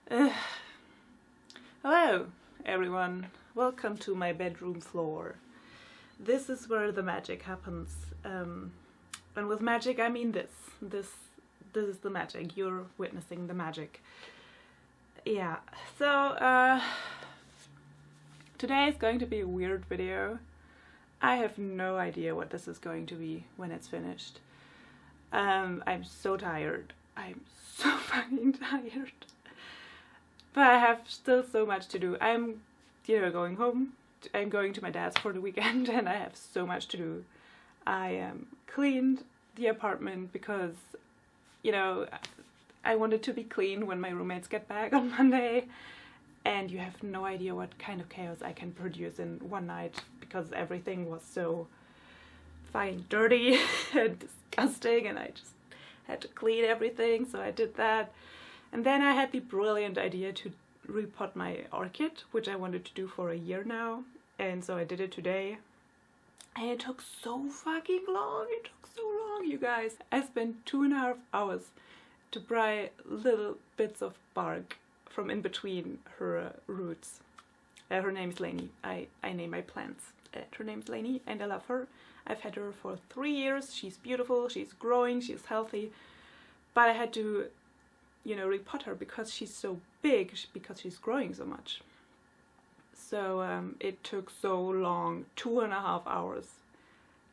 Uh, Hello, everyone. Welcome to my bedroom floor. This is where the magic happens. And with magic, I mean this. This is the magic. You're witnessing the magic. Yeah. So today is going to be a weird video. I have no idea what this is going to be when it's finished. I'm so tired. I'm so fucking tired. But I have still so much to do. I'm, going home. I'm going to my dad's for the weekend and I have so much to do. I cleaned the apartment because, I wanted to be clean when my roommates get back on Monday. And you have no idea what kind of chaos I can produce in one night because everything was so fucking dirty and disgusting and I just had to clean everything, so I did that. And then I had the brilliant idea to repot my orchid, which I wanted to do for a year now. And so I did it today. And it took so fucking long. It took so long, you guys. I spent 2.5 hours to pry little bits of bark from in between her roots. Her name's Lainey. I name my plants. Her name's Lainey and I love her. I've had her for 3 years. She's beautiful, she's growing, she's healthy. But I had to repot her because she's so big, because she's growing so much. So it took so long, 2.5 hours.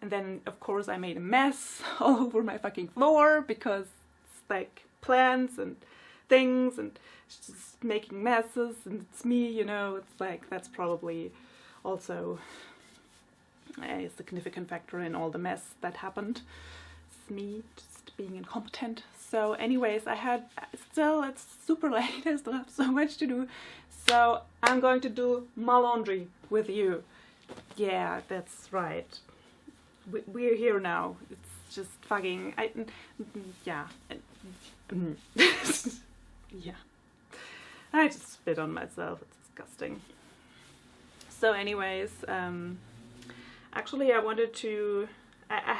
And then of course I made a mess all over my fucking floor because it's like plants and things and just making messes and it's me, it's like that's probably also a significant factor in all the mess that happened. It's me just being incompetent. So anyways, it's super late, I still have so much to do. So I'm going to do my laundry with you. Yeah, that's right. We're here now. It's just fucking, yeah. Yeah. I just spit on myself, it's disgusting. So anyways, actually I wanted to, I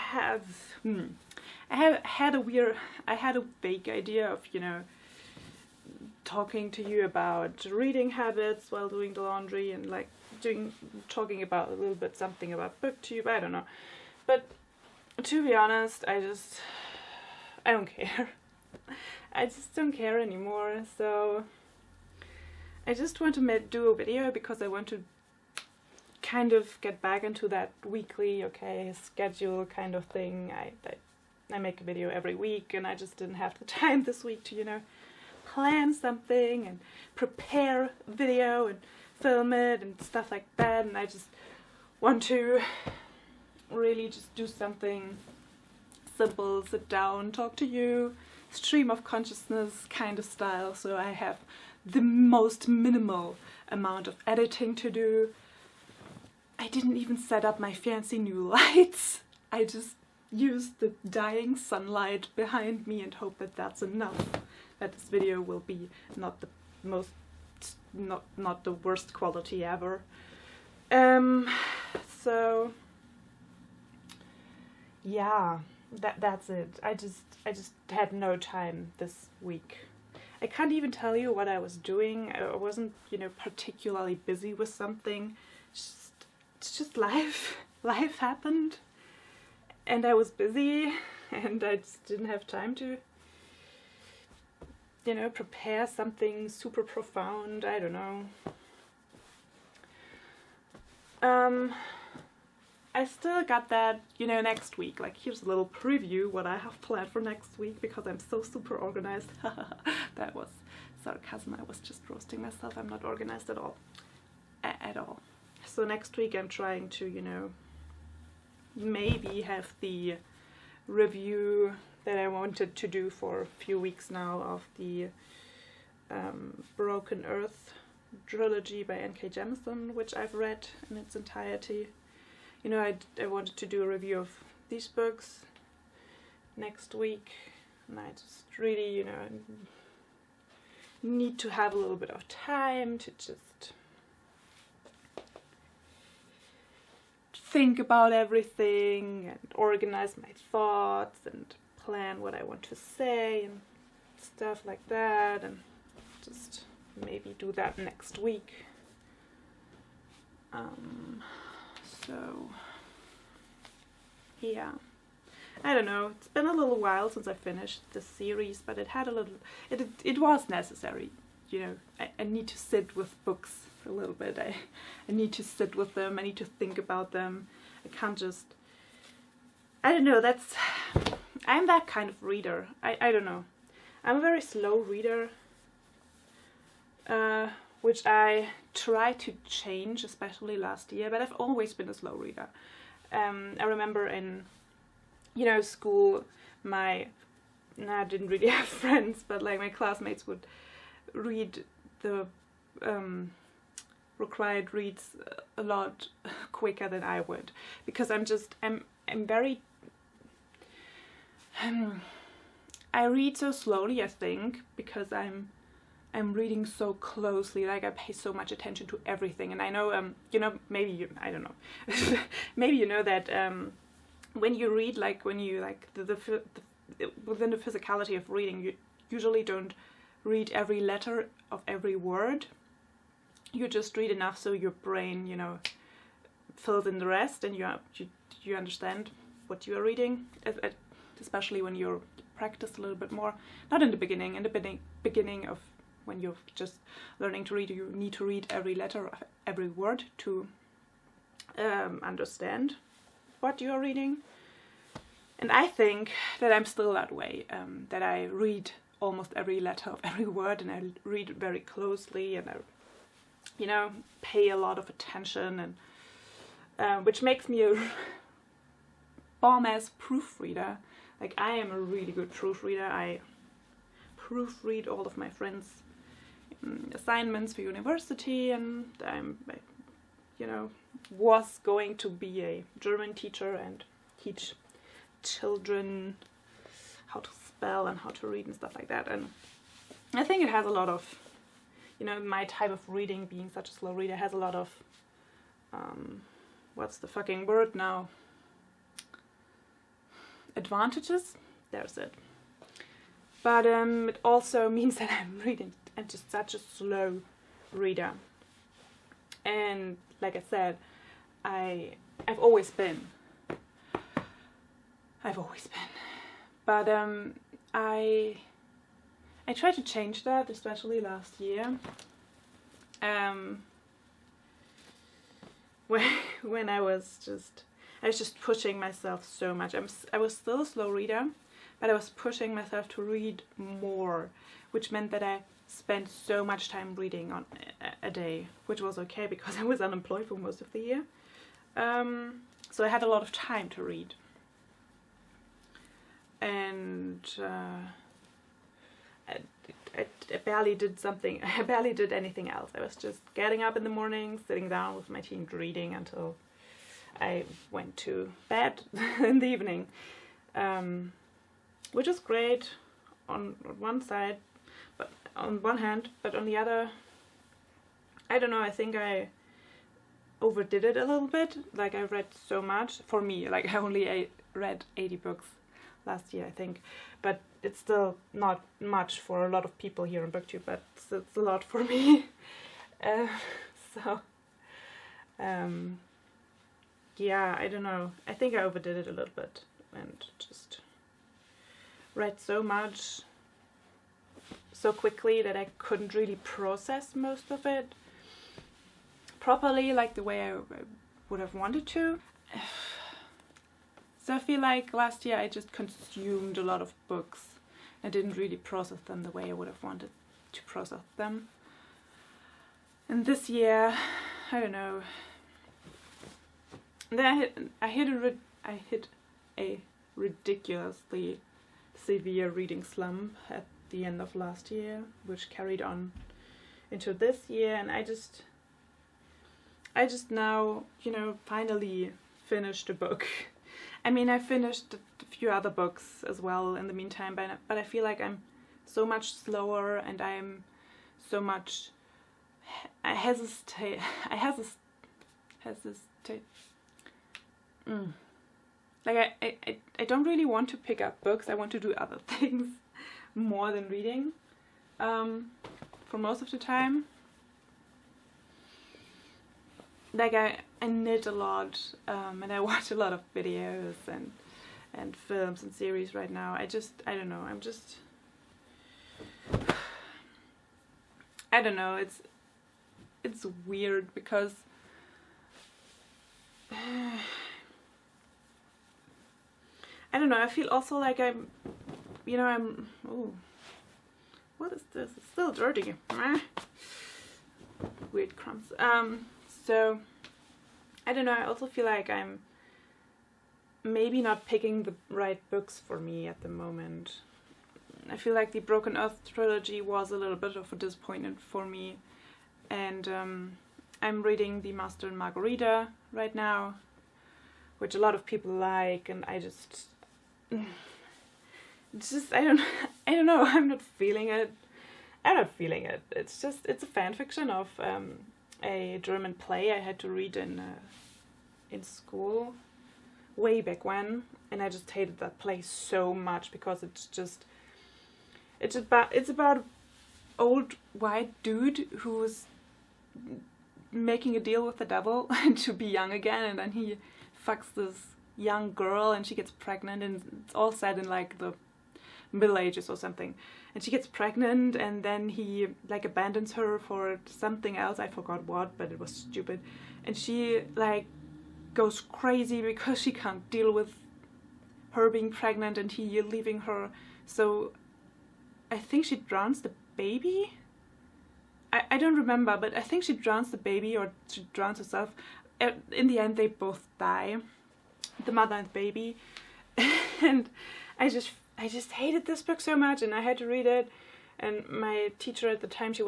had a vague idea of, talking to you about reading habits while doing the laundry and like talking about a little bit something about booktube, I don't know. But to be honest, I don't care. I just don't care anymore, so I just want to do a video because I want to kind of get back into that weekly, schedule kind of thing. I make a video every week and I just didn't have the time this week to, plan something and prepare a video and film it and stuff like that, and I just want to really just do something simple, sit down, talk to you, stream of consciousness kind of style, so I have the most minimal amount of editing to do. I didn't even set up my fancy new lights. I just used the dying sunlight behind me and hope that that's enough. That this video will be not the most, not the worst quality ever. So yeah, that's it. I just had no time this week. I can't even tell you what I was doing. I wasn't, particularly busy with something. It's just life. Life happened. And I was busy and I just didn't have time to, prepare something super profound. I don't know. I still got that, next week. Like, here's a little preview what I have planned for next week because I'm so super organized. That was sarcasm. I was just roasting myself. I'm not organized at all. At all. So next week I'm trying to, maybe have the review that I wanted to do for a few weeks now of the Broken Earth trilogy by N.K. Jemisin, which I've read in its entirety. I wanted to do a review of these books next week, and I just really, need to have a little bit of time to just think about everything and organize my thoughts and plan what I want to say and stuff like that, and just maybe do that next week. So yeah, I don't know, it's been a little while since I finished this series, but it had a little, it was necessary, you know. I need to sit with books for a little bit. I need to sit with them, I need to think about them. I can't just, I don't know, I'm that kind of reader. I don't know. I'm a very slow reader, which I tried to change, especially last year, but I've always been a slow reader. I remember in, you know, school, I didn't really have friends, but like my classmates would read the required reads a lot quicker than I would, because I'm very, I read so slowly, I think, because I'm reading so closely, like I pay so much attention to everything. And I know, you know, maybe you, I don't know, maybe you know that when you read, like when you, like within the physicality of reading, you usually don't read every letter of every word. You just read enough so your brain, you know, fills in the rest, and you understand what you are reading, especially when you practice a little bit more. Not in the beginning. In the beginning of when you're just learning to read, you need to read every letter of every word to understand what you are reading. And I think that I'm still that way, that I read almost every letter of every word, and I read very closely, and I, you know, pay a lot of attention, and which makes me a bomb-ass proofreader. Like, I am a really good proofreader. I proofread all of my friends' assignments for university, and I'm, you know, was going to be a German teacher and teach children how to spell and how to read and stuff like that. And I think it has a lot of, you know, my type of reading, being such a slow reader, has a lot of, what's the fucking word now? Advantages? There's it. But it also means that I'm just such a slow reader. And like I said, I've always been. But I tried to change that, especially last year. When I was just pushing myself so much. I was still a slow reader, but I was pushing myself to read more, which meant that I spent so much time reading on a day, which was okay because I was unemployed for most of the year. So I had a lot of time to read. And I barely did something. I barely did anything else. I was just getting up in the morning, sitting down with my tea and reading until I went to bed in the evening, which is great on one side, but on one hand, but on the other, I don't know, I think I overdid it a little bit. Like, I read so much. For me, like, I only read 80 books last year, I think, but it's still not much for a lot of people here on BookTube, but it's a lot for me. Yeah, I don't know. I think I overdid it a little bit and just read so much so quickly that I couldn't really process most of it properly, like the way I would have wanted to. So I feel like last year I just consumed a lot of books. I didn't really process them the way I would have wanted to process them. And this year, I don't know. And then I hit a ridiculously severe reading slump at the end of last year, which carried on into this year, and I just now, you know, finally finished a book. I mean, I finished a few other books as well in the meantime, but I feel like I'm so much slower, and I'm so much, I hesitate. Like, I don't really want to pick up books. I want to do other things more than reading. for most of the time. Like I knit a lot, and I watch a lot of videos and films and series right now. I don't know, I don't know, it's weird because I don't know, I feel also like I'm, ooh, what is this? It's still dirty. Weird crumbs. So, I don't know, I also feel like I'm maybe not picking the right books for me at the moment. I feel like the Broken Earth trilogy was a little bit of a disappointment for me. And I'm reading The Master and Margarita right now, which a lot of people like, and I don't know, I'm not feeling it. It's a fan fiction of a German play I had to read in school way back when, and I just hated that play so much because it's about an old white dude who's making a deal with the devil to be young again, and then he fucks this young girl and she gets pregnant, and it's all set in like the Middle Ages or something, and she gets pregnant, and then he like abandons her for something else, I forgot what, but it was stupid, and she like goes crazy because she can't deal with her being pregnant and he leaving her, so I think she drowns the baby. I don't remember, but I think she drowns the baby or she drowns herself. In the end they both die, the mother and the baby. And I just hated this book so much, and I had to read it, and my teacher at the time, she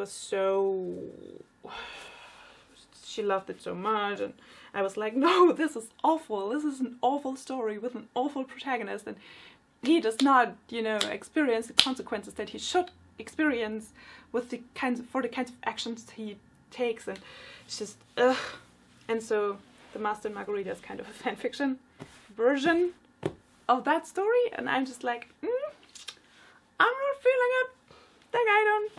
loved it so much, and I was like, no, this is awful, this is an awful story with an awful protagonist, and he does not, experience the consequences that he should experience with the kinds of actions he takes, and it's just ugh. And so The Master and Margarita is kind of a fan fiction version of that story, and I'm just like, I'm not feeling it. Like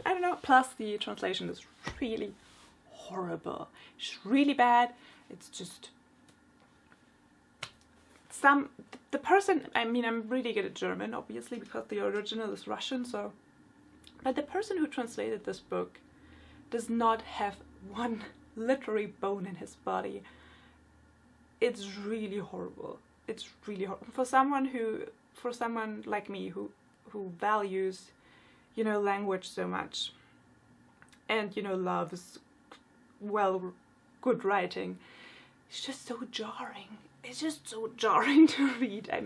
I don't know. Plus the translation is really horrible. It's really bad. It's just the person, I mean, I'm really good at German, obviously, because the original is Russian, so, but the person who translated this book does not have one literary bone in his body. It's really horrible. It's really horrible. For someone like me who values, language so much, and, loves, good writing, it's just so jarring. It's just so jarring to read. I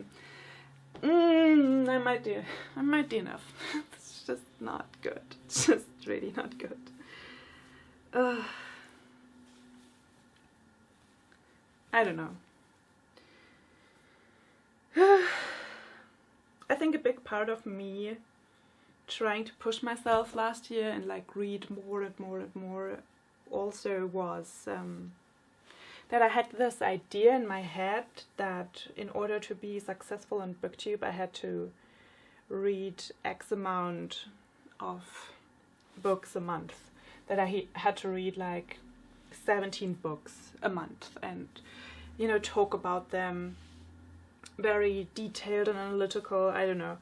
might do enough. It's just not good. It's just really not good. I don't know. I think a big part of me trying to push myself last year and like read more and more and more also was that I had this idea in my head that in order to be successful on BookTube I had to read X amount of books a month. That I had to read like 17 books a month and talk about them very detailed and analytical. I don't know.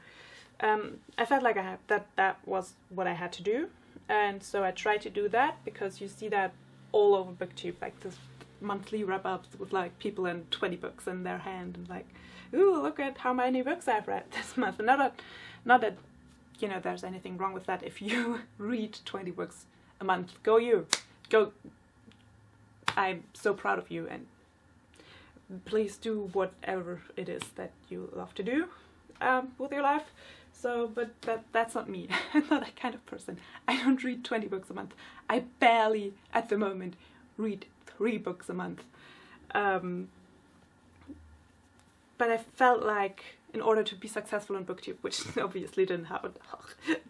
I felt like that was what I had to do, and so I tried to do that because you see that all over BookTube, like this monthly wrap-ups with like people and 20 books in their hand and like, ooh, look at how many books I've read this month. And not that there's anything wrong with that. If you read 20 books a month, go. I'm so proud of you, and please do whatever it is that you love to do with your life. So, but that's not me. I'm not that kind of person. I don't read 20 books a month. I barely, at the moment, read 3 books a month. But I felt like in order to be successful on BookTube, which obviously didn't happen,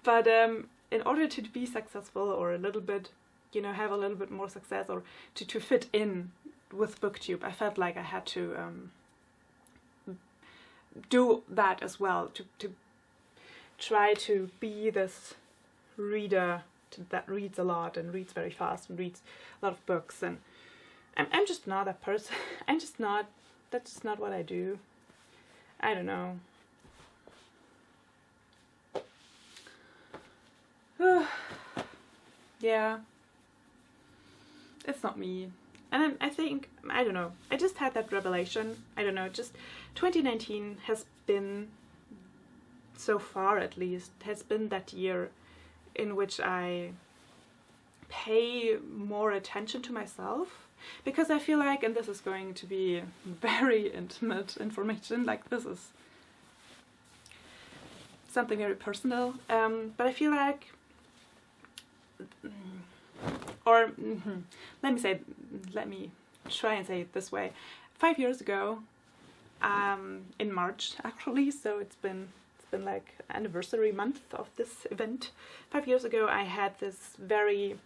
but in order to be successful or a little bit, have a little bit more success or to fit in with BookTube, I felt like I had to do that as well, to try to be this reader that reads a lot and reads very fast and reads a lot of books, and I'm just not that person. I'm just not. That's just not what I do. I don't know. Yeah, it's not me. And I think, I don't know, I just had that revelation. I don't know, just 2019 has been, so far at least, has been that year in which I pay more attention to myself. Because I feel like, and this is going to be very intimate information, like this is something very personal, but I feel like, or let me try and say it this way. 5 years ago, in March actually, so it's been like anniversary month of this event. 5 years ago I had this very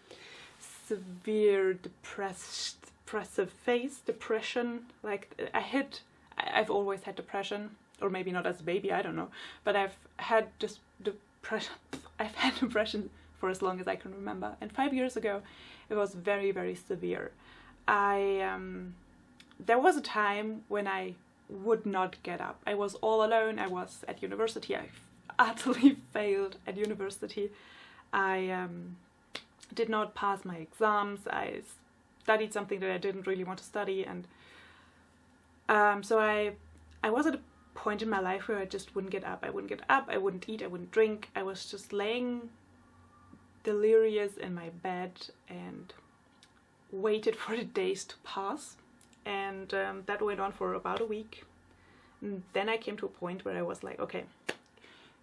severe depressive phase, depression. Like I've always had depression, or maybe not as a baby, I don't know, but I've had just depression. I've had depression for as long as I can remember, and 5 years ago it was very, very severe. There was a time when I would not get up. I was all alone. I was at university. I utterly failed at university. I did not pass my exams. I studied something that I didn't really want to study, and so I was at a point in my life where I just wouldn't get up. I wouldn't get up. I wouldn't eat. I wouldn't drink. I was just laying delirious in my bed and waited for the days to pass, and that went on for about a week. And then I came to a point where I was like, okay,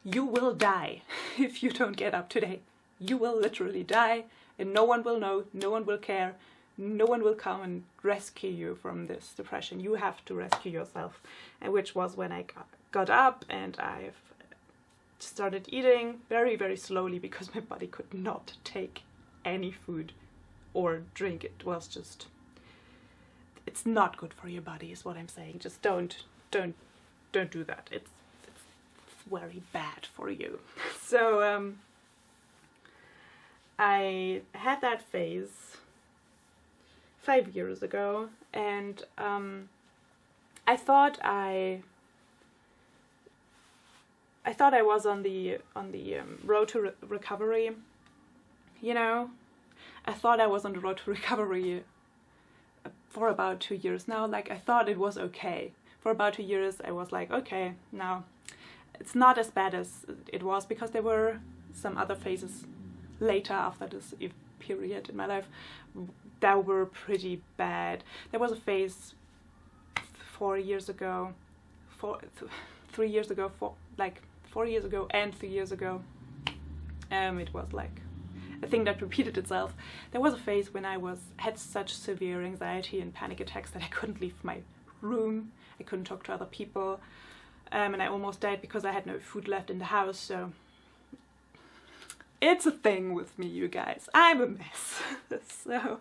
you will die if you don't get up today. You will literally die, and no one will know, no one will care, no one will come and rescue you from this depression. You have to rescue yourself. And which was when I got up, and I've started eating very, very slowly because my body could not take any food or drink. It was just, it's not good for your body is what I'm saying. Just don't do that. It's very bad for you. So I had that phase 5 years ago, and I thought I was on the road to recovery. You know, I thought I was on the road to recovery for about 2 years now. Like, I thought it was okay. For about 2 years I was like, okay, now it's not as bad as it was, because there were some other phases later after this period in my life that were pretty bad. There was a phase 4 years ago, 3 years ago, 4 years ago and 3 years ago. It was like a thing that repeated itself. There was a phase when I had such severe anxiety and panic attacks that I couldn't leave my room. I couldn't talk to other people, and I almost died because I had no food left in the house. So it's a thing with me, you guys. I'm a mess. So,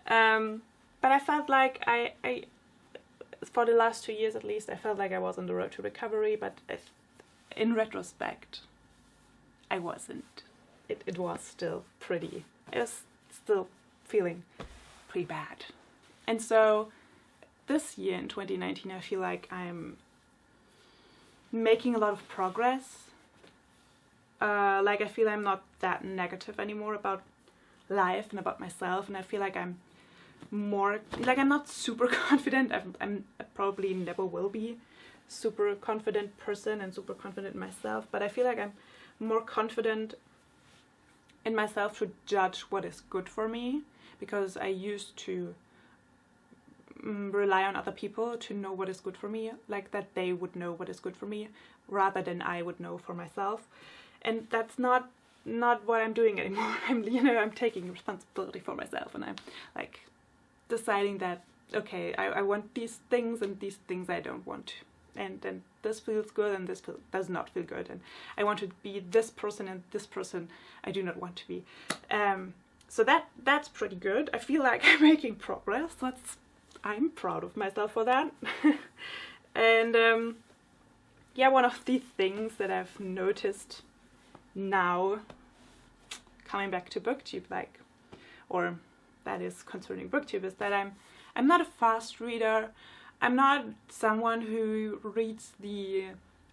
but I felt like I for the last 2 years at least, I felt like I was on the road to recovery, but in retrospect, I wasn't. It was still pretty, I was still feeling pretty bad. And so this year in 2019, I feel like I'm making a lot of progress. Like, I feel I'm not that negative anymore about life and about myself, and I feel like I'm more, like, I'm not super confident. I probably never will be super confident person and super confident in myself, but I feel like I'm more confident in myself to judge what is good for me, because I used to rely on other people to know what is good for me, like that they would know what is good for me rather than I would know for myself. And that's not what I'm doing anymore. I'm taking responsibility for myself, and I'm like deciding that, okay, I want these things and these things I don't want to. And then this feels good and this does not feel good, and I want to be this person and this person I do not want to be. So that's pretty good. I feel like I'm making progress. I'm proud of myself for that. And yeah, one of the things that I've noticed now, coming back to BookTube, like, or that is concerning BookTube, is that I'm not a fast reader. I'm not someone who reads the,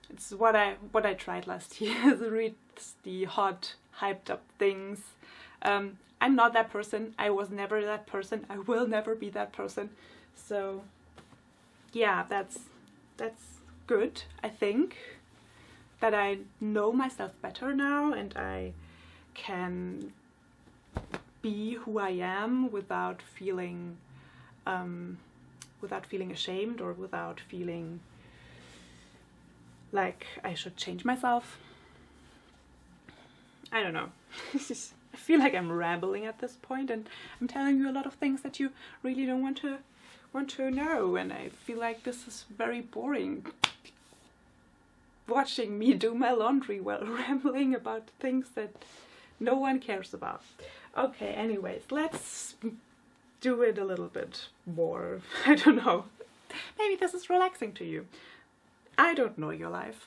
it's what I tried last year, reads the hot, hyped up things. I'm not that person. I was never that person. I will never be that person. So yeah, that's good, I think, that I know myself better now and I can be who I am without feeling ashamed or without feeling like I should change myself. I don't know. I feel like I'm rambling at this point, and I'm telling you a lot of things that you really don't want to know, and I feel like this is very boring. Watching me do my laundry while rambling about things that no one cares about. Okay, anyways, let's do it a little bit more. I don't know. Maybe this is relaxing to you. I don't know your life.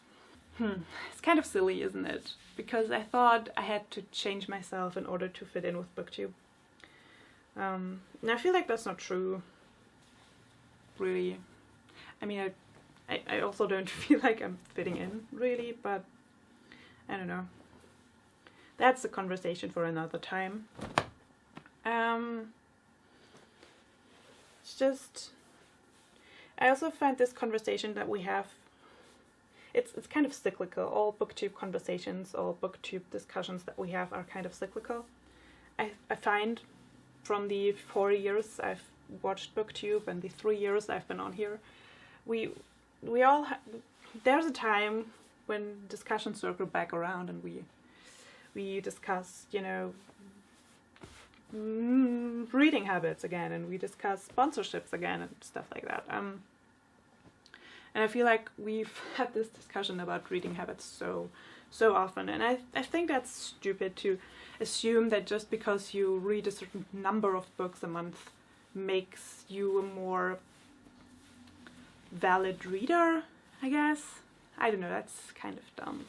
It's kind of silly, isn't it? Because I thought I had to change myself in order to fit in with BookTube. And I feel like that's not true, really. I mean, I also don't feel like I'm fitting in, really, but I don't know. That's a conversation for another time. It's just, I also find this conversation that we have, it's kind of cyclical. All BookTube conversations, all BookTube discussions that we have are kind of cyclical. I find from the 4 years I've watched BookTube and the 3 years I've been on here, we all there's a time when discussions circle back around and we discuss, you know, reading habits again, and we discuss sponsorships again and stuff like that. And I feel like we've had this discussion about reading habits so often, and I think that's stupid to assume that just because you read a certain number of books a month makes you a more valid reader, I guess. I don't know, that's kind of dumb,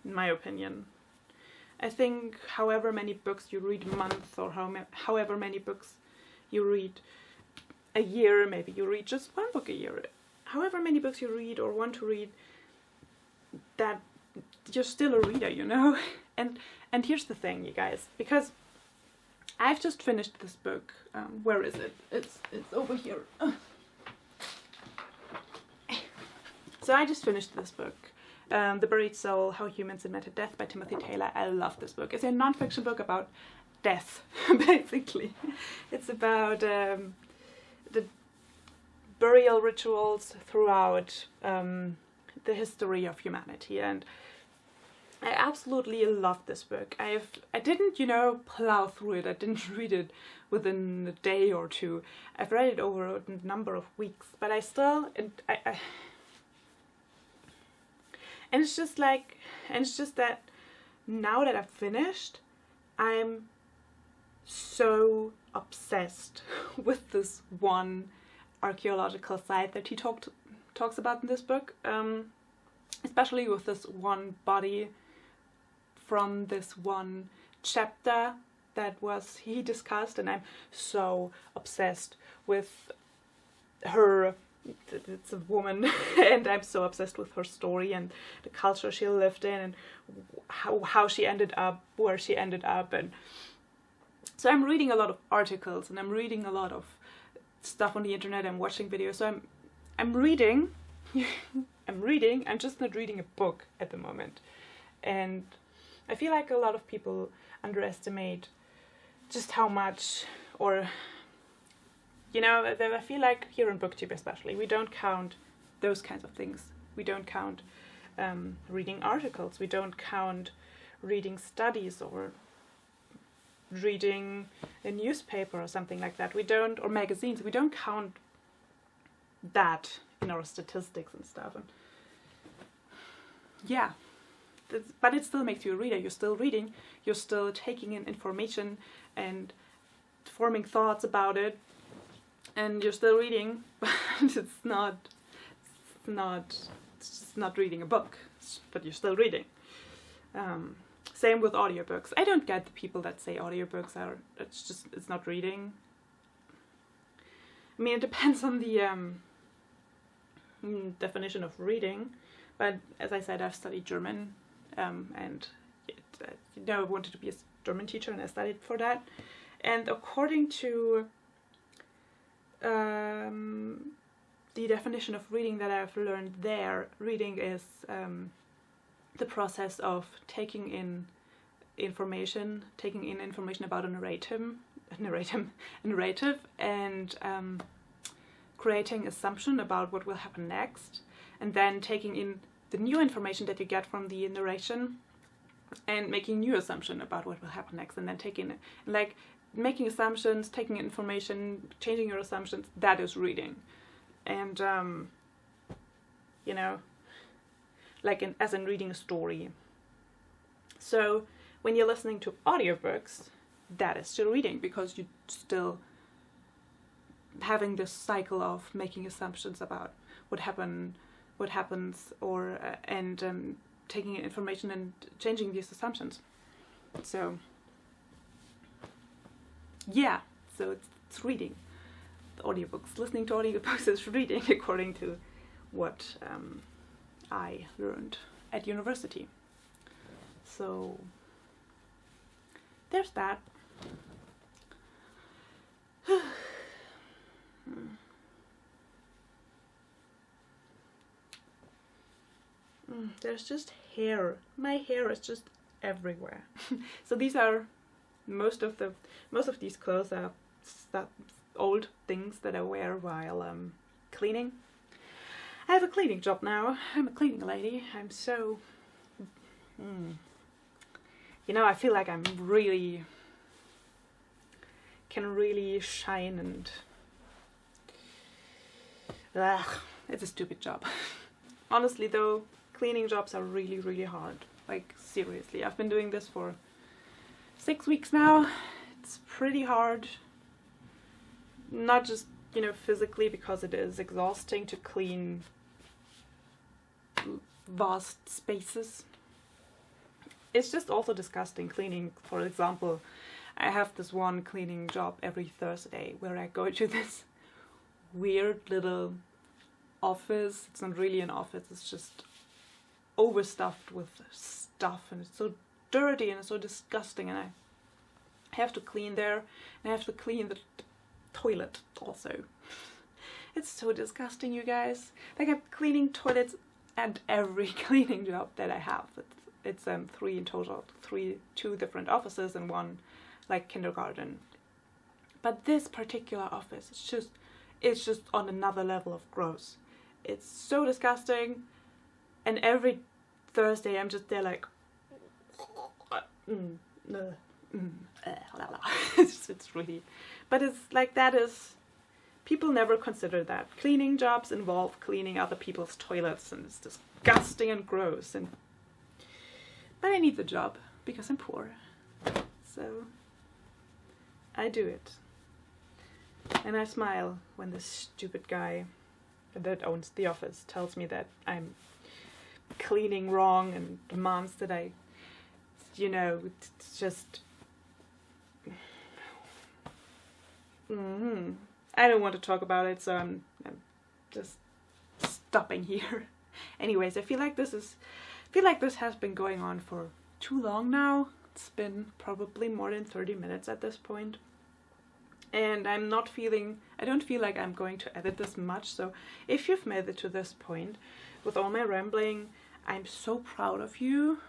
in my opinion. I think however many books you read a month, or however many books you read a year, maybe you read just one book a year, however many books you read or want to read, that you're still a reader, you know? And here's the thing, you guys, because I've just finished this book. Where is it? It's over here. So I just finished this book, The Buried Soul, How Humans Invented Death by Timothy Taylor. I love this book. It's a non-fiction book about death, basically. It's about the burial rituals throughout the history of humanity, and I absolutely love this book. I didn't, you know, plow through it. I didn't read it within a day or two. I've read it over a number of weeks, but I still, and it's just like, and it's just that now that I've finished, I'm so obsessed with this one archaeological site that he talks about in this book, especially with this one body from this one chapter that he discussed, and I'm so obsessed with her. It's a woman, and I'm so obsessed with her story and the culture she lived in, and how she ended up where she ended up. And so I'm reading a lot of articles, and I'm reading a lot of stuff on the internet. I'm watching videos. So I'm reading. I'm just not reading a book at the moment, and I feel like a lot of people underestimate just how much, or you know, I feel like here on BookTube especially, we don't count those kinds of things. We don't count reading articles. We don't count reading studies or reading a newspaper or something like that. We don't, or magazines. We don't count that in our statistics and stuff. And yeah, but it still makes you a reader. You're still reading. You're still taking in information and forming thoughts about it. And you're still reading, but it's just not reading a book, but you're still reading. Same with audiobooks. I don't get the people that say audiobooks are, it's not reading. I mean, it depends on the definition of reading, but as I said, I've studied German, and I wanted to be a German teacher, and I studied for that. And according to the definition of reading that I've learned there, reading is the process of taking in information about a narrative, and creating assumption about what will happen next, and then taking in the new information that you get from the narration and making new assumption about what will happen next, and then making assumptions, taking information, changing your assumptions. That is reading. And as in reading a story. So when you're listening to audiobooks, that is still reading, because you're still having this cycle of making assumptions about what happens, or taking in information and changing these assumptions. So yeah, so it's reading. The audiobooks, listening to audiobooks is reading, according to what I learned at university. So there's that. There's just hair. My hair is just everywhere. So these are most of these clothes are old things that I wear while cleaning. I have a cleaning job now. I'm a cleaning lady. I'm so I feel like I'm can really shine, and it's a stupid job. Honestly though, cleaning jobs are really, really hard. Like, seriously, I've been doing this for 6 weeks now. It's pretty hard. Not just, physically, because it is exhausting to clean vast spaces. It's just also disgusting cleaning. For example, I have this one cleaning job every Thursday where I go to this weird little office. It's not really an office, it's just overstuffed with stuff, and it's so dirty and it's so disgusting, and I have to clean there, and I have to clean the toilet also. It's so disgusting, you guys. Like, I'm cleaning toilets at every cleaning job that I have. It's 3 in total, 2 different offices and 1 like kindergarten. But this particular office, it's just on another level of gross. It's so disgusting, and every Thursday I'm just there like it's really, but it's like, that is, people never consider that cleaning jobs involve cleaning other people's toilets, and it's disgusting and gross, but I need the job because I'm poor, so I do it. And I smile when this stupid guy that owns the office tells me that I'm cleaning wrong and demands that I, it's just... I don't want to talk about it, so I'm just stopping here. Anyways, I feel like this has been going on for too long now. It's been probably more than 30 minutes at this point. And I don't feel like I'm going to edit this much, so if you've made it to this point with all my rambling, I'm so proud of you,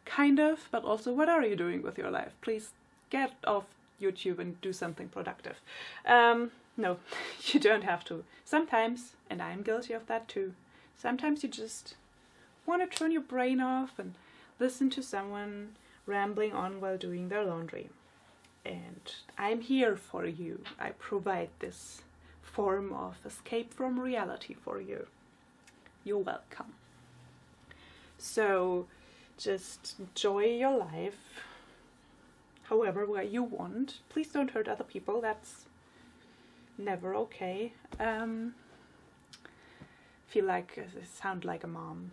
kind of, but also, what are you doing with your life? Please get off YouTube and do something productive. No, you don't have to. Sometimes, and I'm guilty of that too, sometimes you just want to turn your brain off and listen to someone rambling on while doing their laundry. And I'm here for you. I provide this form of escape from reality for you. You're welcome. So just enjoy your life however way you want. Please don't hurt other people. That's never okay. Feel like I sound like a mom.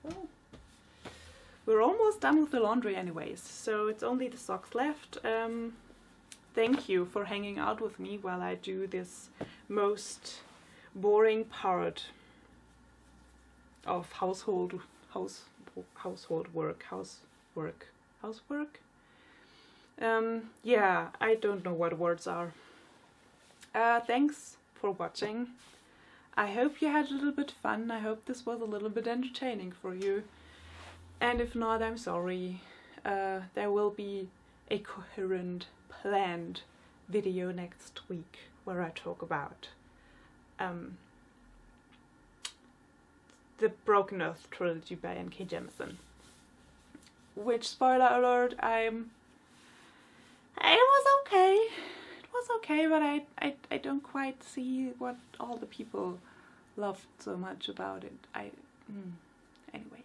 Oh. we're almost done with the laundry anyways, so it's only the socks left. Thank you for hanging out with me while I do this most boring part of housework. Yeah, I don't know what words are. Thanks for watching. I hope you had a little bit fun. I hope this was a little bit entertaining for you. And if not, I'm sorry. There will be a coherent, planned video next week where I talk about the Broken Earth trilogy by N.K. Jemisin. Which, spoiler alert, it was okay. It was okay, but I don't quite see what all the people loved so much about it. Anyways.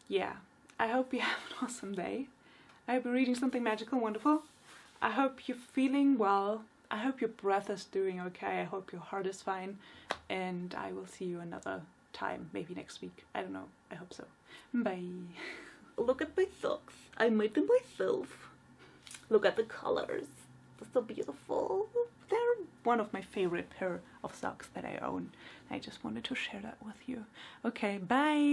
Yeah, I hope you have an awesome day. I hope you're reading something magical and wonderful. I hope you're feeling well. I hope your breath is doing okay. I hope your heart is fine. And I will see you another time, maybe next week. I don't know. I hope so. Bye. Look at my socks. I made them myself. Look at the colors. They're so beautiful. They're one of my favorite pair of socks that I own. I just wanted to share that with you. Okay, bye.